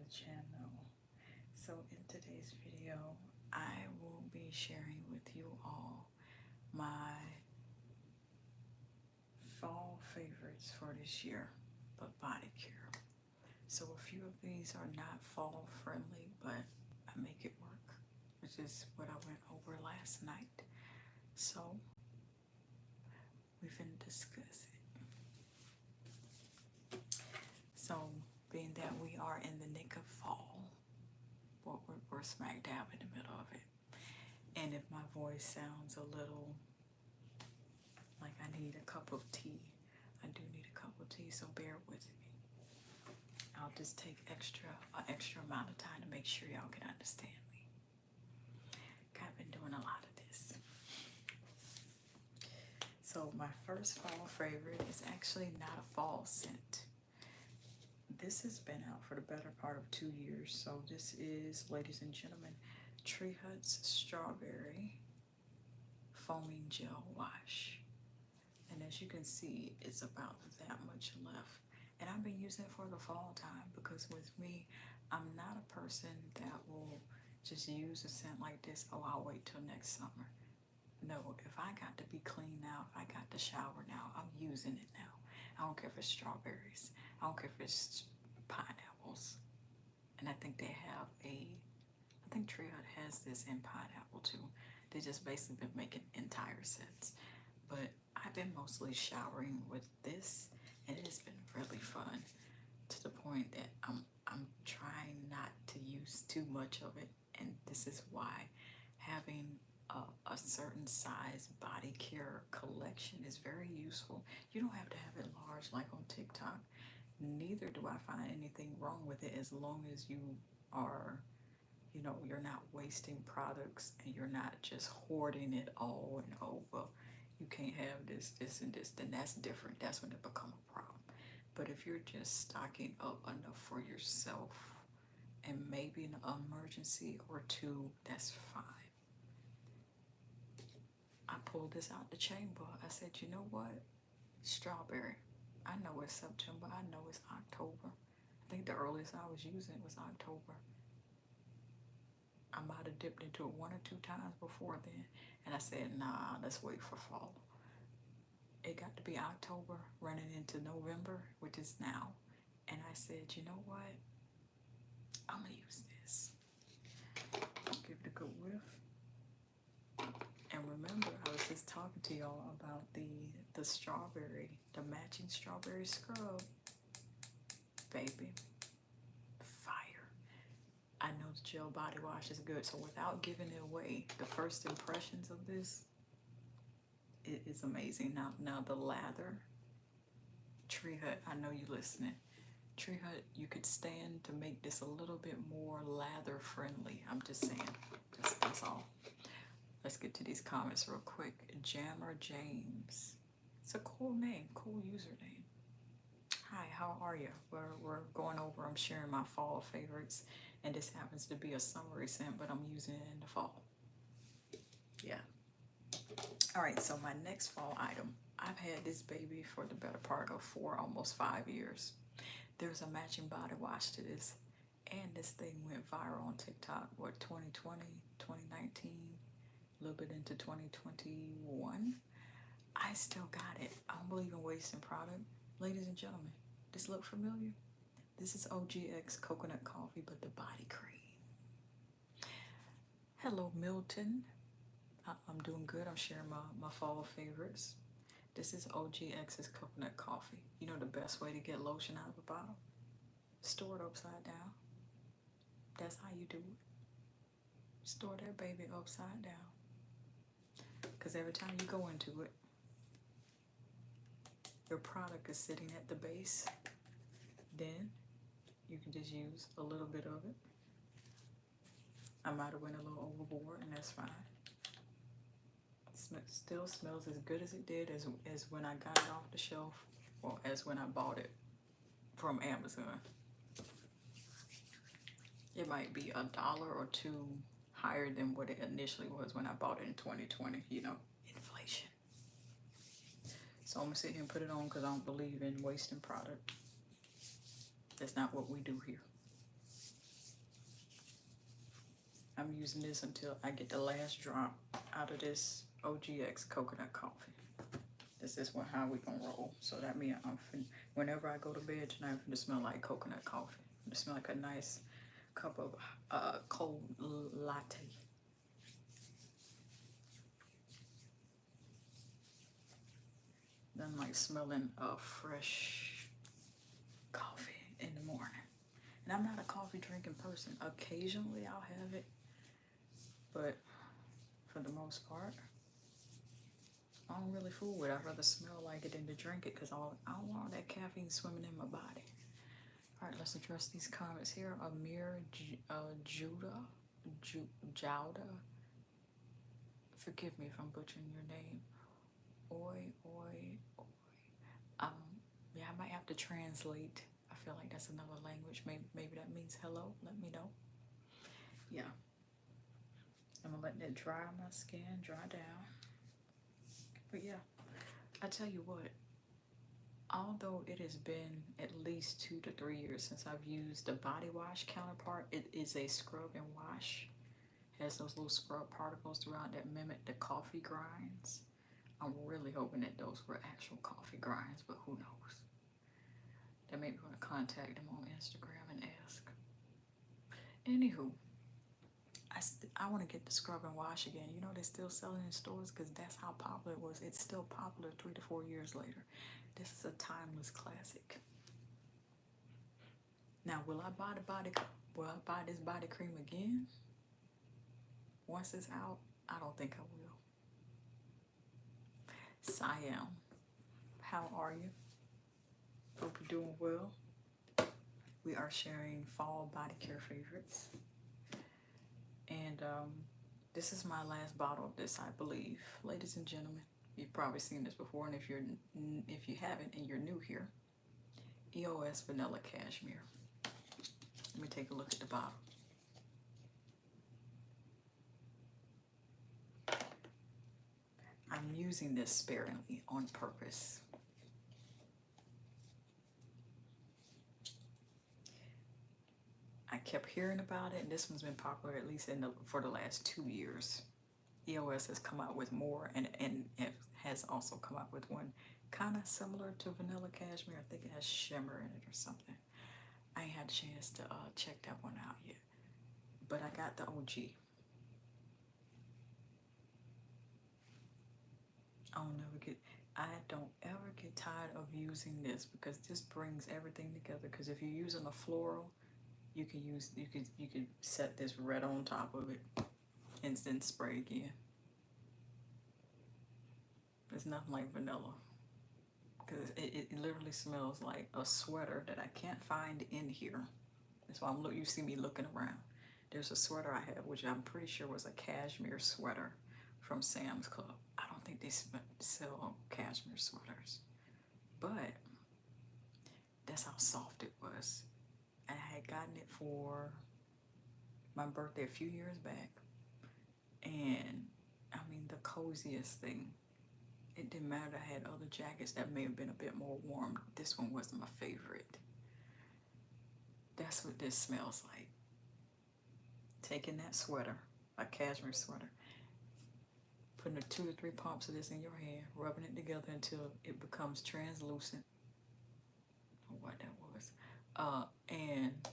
the channel. So in today's video, I will be sharing with you all my fall favorites for this year, but body care. So a few of these are not fall friendly, but I make it work, which is what I went over last night. So we finna discuss it. So being that we are in the nick of fall, well, we're smack dab in the middle of it. And if my voice sounds a little like I need a cup of tea, I do need a cup of tea, so bear with me. I'll just take an extra amount of time to make sure y'all can understand me. I've been doing a lot of this. So my first fall favorite is actually not a fall scent. This has been out for the better part of 2 years. So this is, ladies and gentlemen, Tree Hut's Strawberry Foaming Gel Wash. And as you can see, it's about that much left. And I've been using it for the fall time because with me, I'm not a person that will just use a scent like this. Oh, I'll wait till next summer. No, if I got to be clean now, if I got to shower now, I'm using it now. I don't care if it's strawberries. I don't care if it's pineapples. And I think they have I think Tree Hut has this in pineapple too. They just basically been making entire sets. But I've been mostly showering with this, and it has been really fun to the point that I'm trying not to use too much of it. And this is why having a certain size body care collection is very useful. You don't have to have it large like on TikTok. Neither do I find anything wrong with it as long as you are, you're not wasting products and you're not just hoarding it all and over. You can't have this, and this, then that's different. That's when it becomes a problem. But if you're just stocking up enough for yourself and maybe an emergency or two, that's fine. I pulled this out the chamber. I said, you know what? Strawberry. I know it's September. I know it's October. I think the earliest I was using it was October. I might have dipped into it 1 or 2 times before then. And I said, nah, let's wait for fall. It got to be October, running into November, which is now. And I said, you know what? I'm going to use this. Give it a good whiff. And remember, I was just talking to y'all about the strawberry, the matching strawberry scrub. Baby, fire. I know the gel body wash is good, so without giving it away, the first impressions of this, it is amazing. Now the lather, Tree Hut, I know you listening. Tree Hut, you could stand to make this a little bit more lather friendly. I'm just saying, that's all. Let's get to these comments real quick. Jammer James. It's a cool name, cool username. Hi, how are you? We're going over, I'm sharing my fall favorites, and this happens to be a summery scent, but I'm using it in the fall. Yeah. All right, so my next fall item. I've had this baby for the better part of 4, almost 5 years. There's a matching body wash to this, and this thing went viral on TikTok, 2020, 2019, a little bit into 2021. I still got it. I don't believe in wasting product. Ladies and gentlemen, this look familiar? This is OGX coconut coffee, but the body cream. Hello, Milton. I'm doing good. I'm sharing my fall favorites. This is OGX's coconut coffee. You know the best way to get lotion out of a bottle? Store it upside down. That's how you do it. Store that baby upside down. Because every time you go into it, your product is sitting at the base. Then you can just use a little bit of it. I might have went a little overboard, and that's fine. It still smells as good as it did as when I got it off the shelf, or as when I bought it from Amazon. It might be $1 or $2 higher than what it initially was when I bought it in 2020, inflation. So I'm gonna sit here and put it on because I don't believe in wasting product. That's not what we do here. I'm using this until I get the last drop out of this OGX coconut coffee. This is how we gonna roll. So that means whenever I go to bed tonight, I'm gonna smell like coconut coffee. It smell like a nice cup of cold latte. Then like smelling fresh coffee in the morning. And I'm not a coffee drinking person. Occasionally I'll have it, but for the most part, I don't really fool with it. I'd rather smell like it than to drink it because I don't want all that caffeine swimming in my body. All right, let's address these comments here. Amir Jauda. Forgive me if I'm butchering your name. Oi. Yeah, I might have to translate. I feel like that's another language. Maybe that means hello. Let me know. Yeah. I'm gonna let that dry on my skin, dry down. But yeah, I tell you what, although it has been at least 2 to 3 years since I've used the body wash counterpart, it is a scrub and wash. Has those little scrub particles throughout that mimic the coffee grinds. I'm really hoping that those were actual coffee grinds, but who knows? That made me want to contact them on Instagram and ask. Anywho, I want to get the scrub and wash again. You know, they're still selling in stores because that's how popular it was. It's still popular 3 to 4 years later. This is a timeless classic. Now, will I buy this body cream again? Once it's out, I don't think I will. Siam, how are you? Hope you're doing well. We are sharing fall body care favorites. And this is my last bottle of this, I believe. Ladies and gentlemen, you've probably seen this before, and if you haven't and you're new here, EOS Vanilla Cashmere. Let me take a look at the bottle. I'm using this sparingly on purpose. I kept hearing about it, and this one's been popular at least for the last 2 years. EOS has come out with more, and it has also come out with one kind of similar to Vanilla Cashmere. I think it has shimmer in it or something. I ain't had a chance to check that one out yet, but I got the OG. I don't ever get tired of using this because this brings everything together. Because if you're using a floral, you can set this right on top of it and then spray again. It's nothing like vanilla because it literally smells like a sweater that I can't find in here. That's why you see me looking around. There's a sweater I have, which I'm pretty sure was a cashmere sweater from Sam's Club. I don't think they sell cashmere sweaters, but that's how soft it was. And I had gotten it for my birthday a few years back, and I mean the coziest thing. It didn't matter. I had other jackets that may have been a bit more warm. This one wasn't my favorite. That's what this smells like. Taking that sweater, a cashmere sweater, putting 2 or 3 pumps of this in your hand, rubbing it together until it becomes translucent. Or what that was. And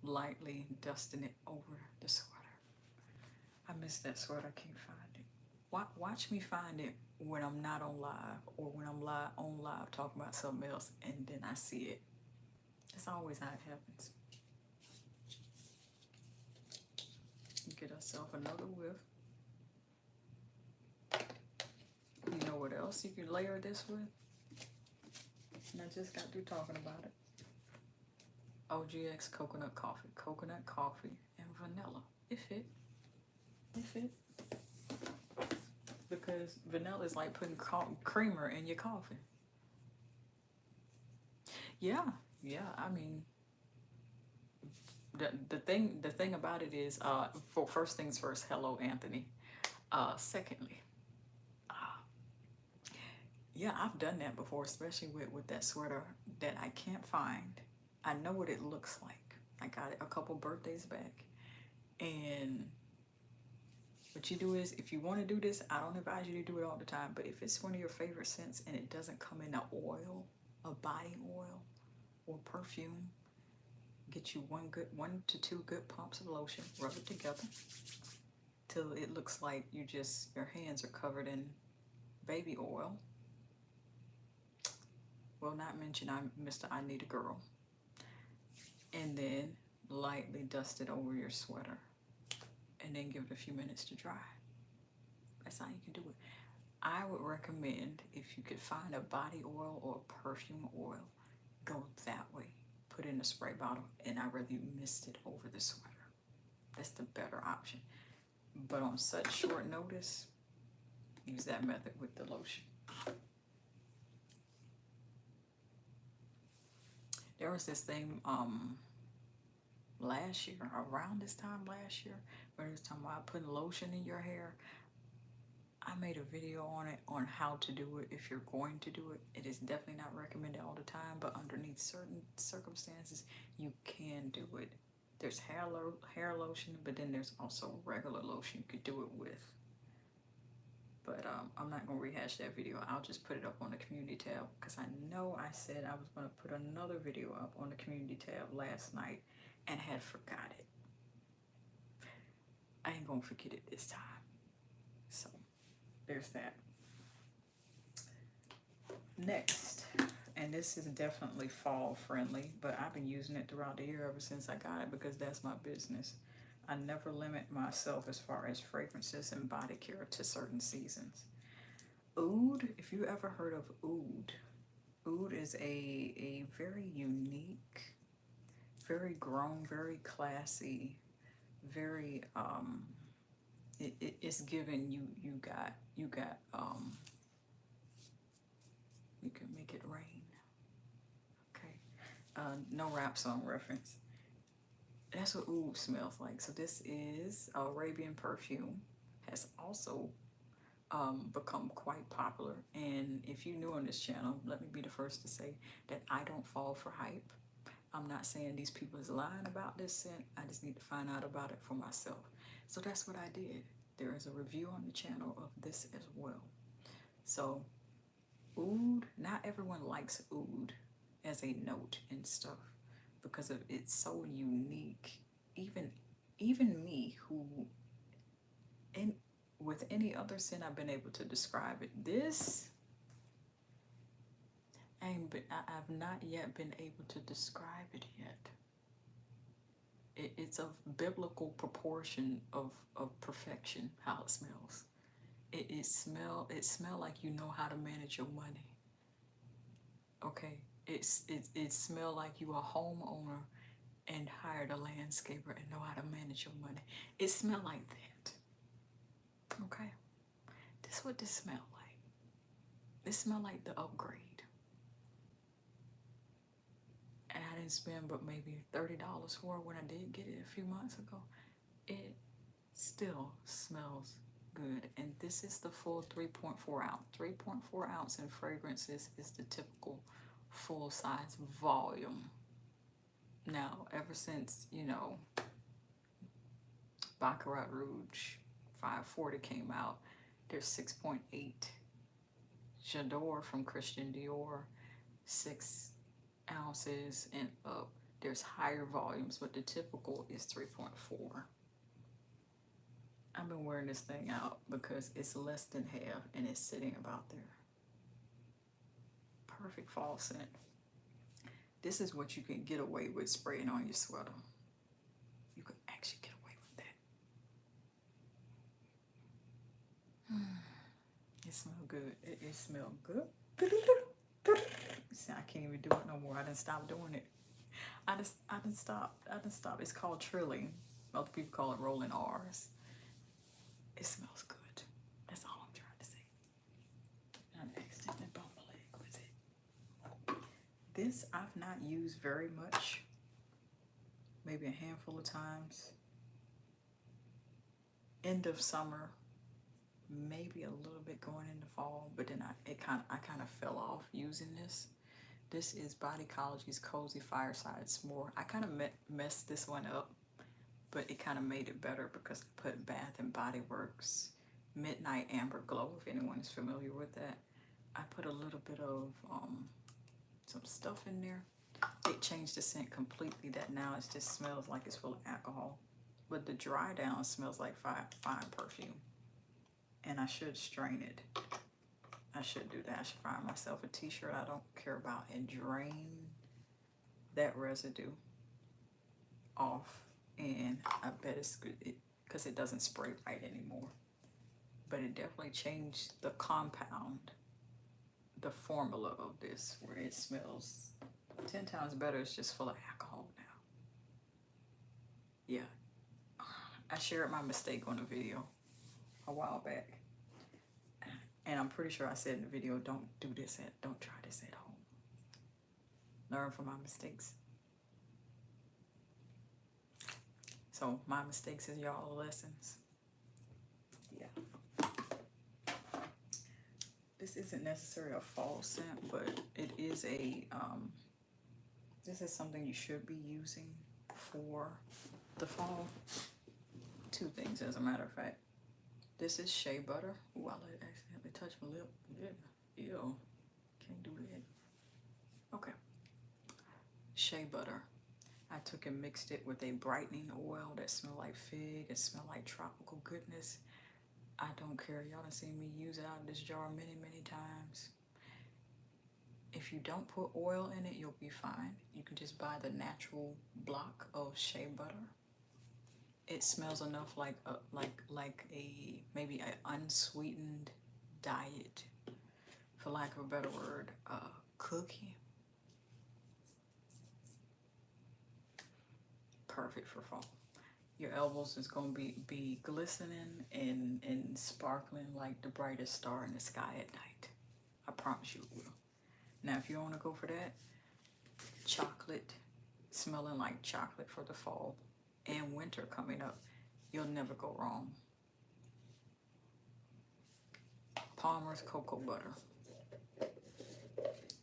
lightly dusting it over the sweater. I miss that sweater. I can't find it. Watch me find it when I'm not on live, or when I'm on live talking about something else and then I see it. That's always how it happens. Get ourselves another whiff. You know what else you can layer this with? And I just got through talking about it. OGX coconut coffee and vanilla. It fit. Because vanilla is like putting creamer in your coffee. Yeah. I mean, the thing about it is, for first things first, hello Anthony. Secondly, yeah, I've done that before, especially with that sweater that I can't find. I know what it looks like. I got it a couple birthdays back. And what you do is, if you want to do this, I don't advise you to do it all the time, but if it's one of your favorite scents and it doesn't come in an oil, a body oil or perfume, get you 1 to 2 good pumps of lotion, rub it together till it looks like your hands are covered in baby oil. Will not mention I Need a Girl. And then lightly dust it over your sweater. And then give it a few minutes to dry. That's how you can do it. I would recommend, if you could find a body oil or a perfume oil, go that way. Put it in a spray bottle, and I really mist it over the sweater. That's the better option. But on such short notice, use that method with the lotion. There was this thing last year, around this time last year, where it was talking about putting lotion in your hair. I made a video on it, on how to do it if you're going to do it. It is definitely not recommended all the time, but underneath certain circumstances, you can do it. There's hair lotion, but then there's also regular lotion you could do it with. But I'm not going to rehash that video. I'll just put it up on the community tab, because I know I said I was going to put another video up on the community tab last night and had forgot it. I ain't going to forget it this time. So there's that. Next, and this is definitely fall friendly, but I've been using it throughout the year ever since I got it, because that's my business. I never limit myself as far as fragrances and body care to certain seasons. Oud, if you ever heard of oud, oud is a very unique, very grown, very classy, very it's given you got you can make it rain. Okay. No rap song reference. That's what oud smells like. So this is Arabian perfume. Has also become quite popular. And if you're new on this channel, let me be the first to say that I don't fall for hype. I'm not saying these people is lying about this scent. I just need to find out about it for myself. So that's what I did. There is a review on the channel of this as well. So oud, not everyone likes oud as a note and stuff, because of it's so unique. Even me, who with any other scent I've been able to describe it, this I've not yet been able to describe it yet. It's of biblical proportion of perfection, how it smells. It smell like you know how to manage your money. Okay, it smell like you a homeowner and hired a landscaper and know how to manage your money. It smell like that. Okay, this is what this smell like. This smell like the upgrade. And I didn't spend but maybe $30 for it when I did get it a few months ago. It still smells good. And this is the full 3.4 ounce. 3.4 ounce in fragrances is the typical full size volume. Now, ever since, Baccarat Rouge 540 came out, there's 6.8. J'adore from Christian Dior, 6 ounces and up. There's higher volumes, but the typical is 3.4. I've been wearing this thing out because it's less than half and it's sitting about there. Perfect fall scent. This is what you can get away with spraying on your sweater. You can actually get away with that. It smells good. It smells good. See, I can't even do it no more. I done stopped doing it. I done stopped. It's called trilling. Other people call it rolling R's. It smells good. That's all I'm trying to say. I accidentally bumped my leg with it. This I've not used very much. Maybe a handful of times. End of summer. Maybe a little bit going into fall, but then I kind of fell off using this This is Bodycology's Cozy Fireside S'more. I kind of messed this one up, but it kind of made it better because I put Bath and Body Works Midnight Amber Glow, if anyone is familiar with that. I put a little bit of some stuff in there. It changed the scent completely, that now it just smells like it's full of alcohol. But the dry down smells like fine perfume. And I should strain it. I should do that. I should find myself a t-shirt I don't care about and drain that residue off. And I bet it's good because it doesn't spray right anymore. But it definitely changed the compound, the formula of this, where it smells 10 times better. It's just full of alcohol now. Yeah. I shared my mistake on a video a while back. And I'm pretty sure I said in the video, don't try this at home. Learn from my mistakes. So my mistakes is y'all lessons. Yeah. This isn't necessarily a fall scent, but it is a, this is something you should be using for the fall. Two things, as a matter of fact. This is shea butter. Ooh, I accidentally touched my lip. Yeah. Ew. Can't do that. Okay. Shea butter. I took and mixed it with a brightening oil that smelled like fig. It smelled like tropical goodness. I don't care. Y'all done seen me use it out of this jar many, many times. If you don't put oil in it, you'll be fine. You can just buy the natural block of shea butter. It smells enough like a maybe an unsweetened diet, for lack of a better word, cookie. Perfect for fall. Your elbows is gonna be glistening and sparkling like the brightest star in the sky at night. I promise you it will. Now, if you want to go for that, chocolate, smelling like chocolate for the fall and winter coming up, you'll never go wrong. Palmer's Cocoa Butter.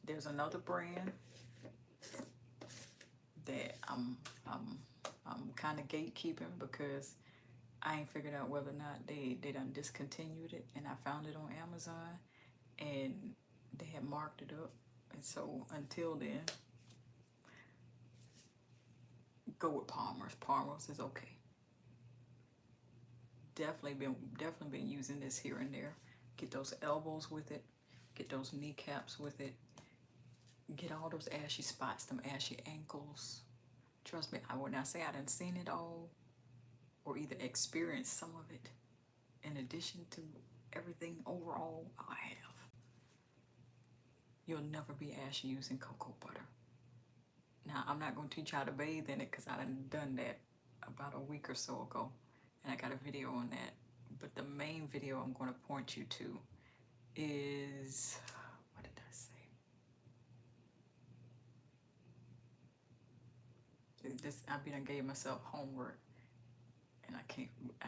There's another brand that I'm kind of gatekeeping because I ain't figured out whether or not they done discontinued it, and I found it on Amazon and they had marked it up, and so until then, go with Palmer's. Palmer's is okay. Definitely been using this here and there. Get those elbows with it. Get those kneecaps with it. Get all those ashy spots, them ashy ankles. Trust me, when I say I done seen it all, or either experienced some of it, in addition to everything overall I have, you'll never be ashy using cocoa butter. Now, I'm not going to teach you how to bathe in it because I done that about a week or so ago, and I got a video on that. But the main video I'm going to point you to is, what did I say? This, I gave myself homework, and I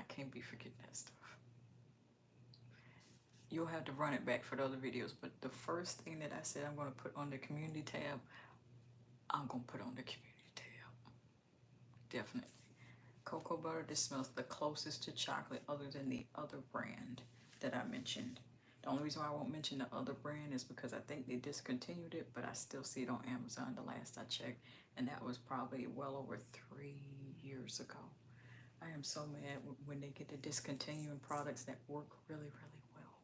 can't be forgetting that stuff. You'll have to run it back for the other videos, but the first thing that I said I'm going to put on the community tab, I'm going to put on the community tab. Definitely. Cocoa butter, this smells the closest to chocolate other than the other brand that I mentioned. The only reason why I won't mention the other brand is because I think they discontinued it, but I still see it on Amazon the last I checked, and that was probably well over 3 years ago. I am so mad when they get to discontinuing products that work really, really well.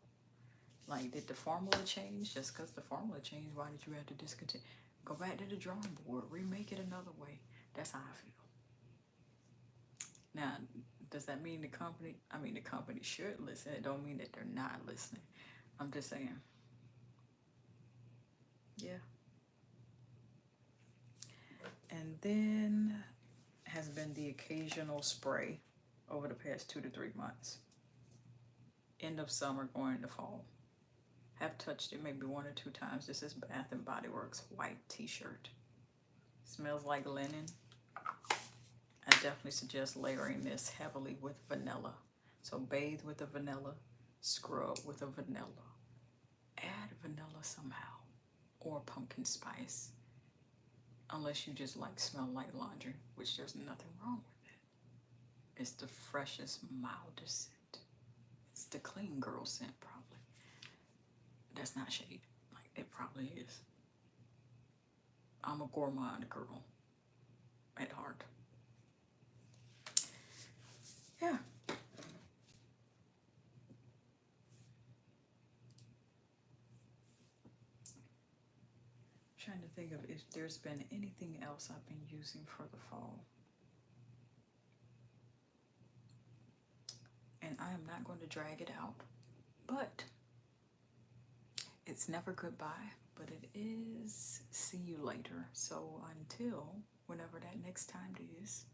Like, did the formula change? Just because the formula changed, why did you have to discontinue? Go back to the drawing board, remake it another way. That's how I feel. Now, does that mean the company should listen? It don't mean that they're not listening. I'm just saying, yeah. And then has been the occasional spray over the past 2 to 3 months. End of summer, going into fall. Have touched it maybe 1 or 2 times. This is Bath and Body Works white t-shirt. Smells like linen. I definitely suggest layering this heavily with vanilla. So bathe with a vanilla, scrub with a vanilla. Add vanilla somehow. or pumpkin spice, unless you just like smell like laundry, which there's nothing wrong with it. It's the freshest, mildest scent. It's the clean girl scent, probably. That's not shade. Like, it probably is. I'm a gourmand girl at heart. Yeah. Trying to think of if there's been anything else I've been using for the fall. And I am not going to drag it out, but it's never goodbye, but it is see you later. So until whenever that next time is,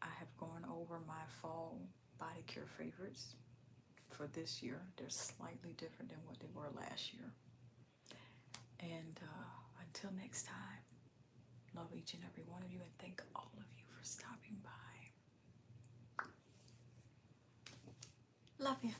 I have gone over my fall body care favorites for this year. They're slightly different than what they were last year. And until next time, love each and every one of you, and thank all of you for stopping by. Love you.